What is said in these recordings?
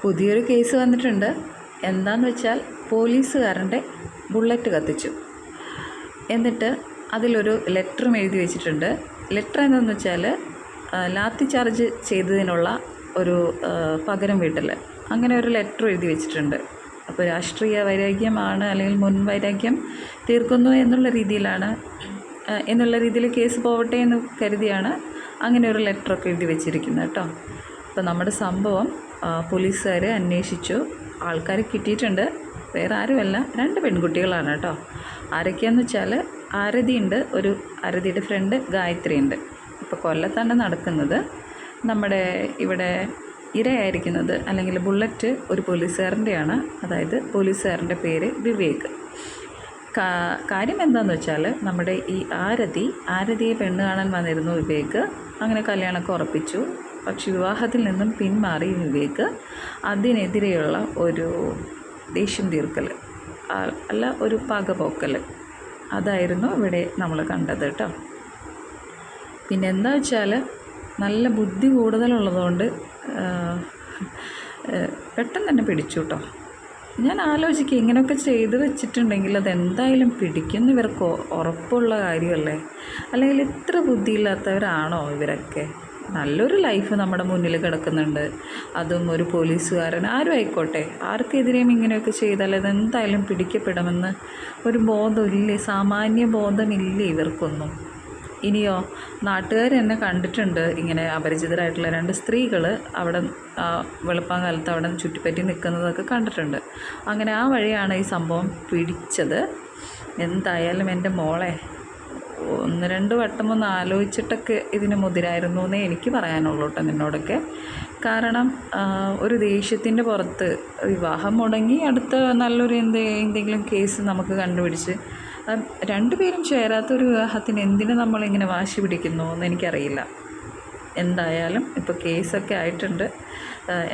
പുതിയൊരു കേസ് വന്നിട്ടുണ്ട്. എന്താണെന്ന് വെച്ചാൽ പോലീസുകാരൻ്റെ ബുള്ളറ്റ് കത്തിച്ചു. എന്നിട്ട് അതിലൊരു ലെറ്ററും എഴുതി വെച്ചിട്ടുണ്ട്. ലെറ്റർ എന്താണെന്ന് വെച്ചാൽ ലാത്തി ചാർജ് ചെയ്തതിനുള്ള ഒരു പകരം വീട്ടൽ, അങ്ങനെ ഒരു ലെറ്റർ എഴുതി വെച്ചിട്ടുണ്ട്. അപ്പോൾ രാഷ്ട്രീയ വൈരാഗ്യമാണ്, അല്ലെങ്കിൽ മുൻ വൈരാഗ്യം തീർക്കുന്നു എന്നുള്ള രീതിയിൽ കേസ് പോവട്ടെ എന്ന് കരുതിയാണ് അങ്ങനെ ഒരു ലെറ്ററൊക്കെ എഴുതി വെച്ചിരിക്കുന്നത് കേട്ടോ. അപ്പോൾ നമ്മുടെ സംഭവം പോലീസുകാർ അന്വേഷിച്ചു, ആൾക്കാർ കിട്ടിയിട്ടുണ്ട്. വേറെ ആരുമല്ല, 2 പെൺകുട്ടികളാണ് കേട്ടോ. ആരൊക്കെയാണെന്ന് വെച്ചാൽ ആരതിയുണ്ട്, ഒരു ആരതിയുടെ ഫ്രണ്ട് ഗായത്രി ഉണ്ട്. ഇപ്പോൾ കൊല്ലത്താണ് നടക്കുന്നത്. നമ്മുടെ ഇവിടെ ഇരയായിരിക്കുന്നത് അല്ലെങ്കിൽ ബുള്ളറ്റ് ഒരു പോലീസുകാരൻ്റെയാണ്. അതായത് പോലീസുകാരൻ്റെ പേര് വിവേക്. കാര്യം എന്താണെന്ന് വെച്ചാൽ നമ്മുടെ ഈ ആരതിയെ പെണ്ണ് കാണാൻ വന്നിരുന്നു വിവേക്. അങ്ങനെ കല്യാണമൊക്കെ ഉറപ്പിച്ചു. പക്ഷെ വിവാഹത്തിൽ നിന്നും പിന്മാറി വിവേക്. അതിനെതിരെയുള്ള ഒരു ദേഷ്യം തീർക്കൽ, അല്ല ഒരു പകപോക്കൽ, അതായിരുന്നു ഇവിടെ നമ്മൾ കണ്ടത് കേട്ടോ. പിന്നെ എന്താ വെച്ചാൽ നല്ല ബുദ്ധി കൂടുതലുള്ളതുകൊണ്ട് പെട്ടെന്ന് തന്നെ പിടിച്ചു കേട്ടോ. ഞാൻ ആലോചിക്കുക, ഇങ്ങനെയൊക്കെ ചെയ്ത് വെച്ചിട്ടുണ്ടെങ്കിൽ അതെന്തായാലും പിടിക്കുന്ന ഇവർക്ക് ഉറപ്പുള്ള കാര്യമല്ലേ? അല്ലെങ്കിൽ ഇത്ര ബുദ്ധിയില്ലാത്തവരാണോ ഇവരൊക്കെ? നല്ലൊരു ലൈഫ് നമ്മുടെ മുന്നിൽ കിടക്കുന്നുണ്ട്. അതും ഒരു പോലീസുകാരൻ, ആരും ആയിക്കോട്ടെ, ആർക്കെതിരെയും ഇങ്ങനെയൊക്കെ ചെയ്താൽ അതെന്തായാലും പിടിക്കപ്പെടുമെന്ന് ഒരു ബോധമില്ലേ? സാമാന്യ ബോധമില്ലേ ഇവർക്കൊന്നും? ഇനിയോ നാട്ടുകാർ എന്നെ കണ്ടിട്ടുണ്ട്, ഇങ്ങനെ അപരിചിതരായിട്ടുള്ള 2 സ്ത്രീകൾ അവിടെ വെളുപ്പാങ്കാലത്ത് അവിടെ ചുറ്റിപ്പറ്റി നിൽക്കുന്നതൊക്കെ കണ്ടിട്ടുണ്ട്. അങ്ങനെ ആ വഴിയാണ് ഈ സംഭവം പിടിച്ചത്. എന്തായാലും എൻ്റെ മോളെ 1-2 വട്ടം ഒന്ന് ആലോചിച്ചിട്ടൊക്കെ ഇതിന് മുതിരായിരുന്നു എന്നേ എനിക്ക് പറയാനുള്ളൂ കേട്ടോ നിന്നോടൊക്കെ. കാരണം ഒരു ദേഷ്യത്തിൻ്റെ പുറത്ത് വിവാഹം മുടങ്ങി അടുത്ത നല്ലൊരു എന്തെങ്കിലും കേസ് നമുക്ക് കണ്ടുപിടിച്ച് 2 പേരും ചേരാത്തൊരു വിവാഹത്തിന് എന്തിനു നമ്മളിങ്ങനെ വാശി പിടിക്കുന്നു എന്ന് എനിക്കറിയില്ല. എന്തായാലും ഇപ്പോൾ കേസൊക്കെ ആയിട്ടുണ്ട്.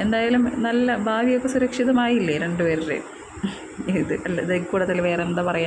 എന്തായാലും നല്ല ഭാവിയൊക്കെ സുരക്ഷിതമായില്ലേ 2 പേരുടെയും? ഇത് കൂടുതൽ വേറെ എന്താ പറയുക?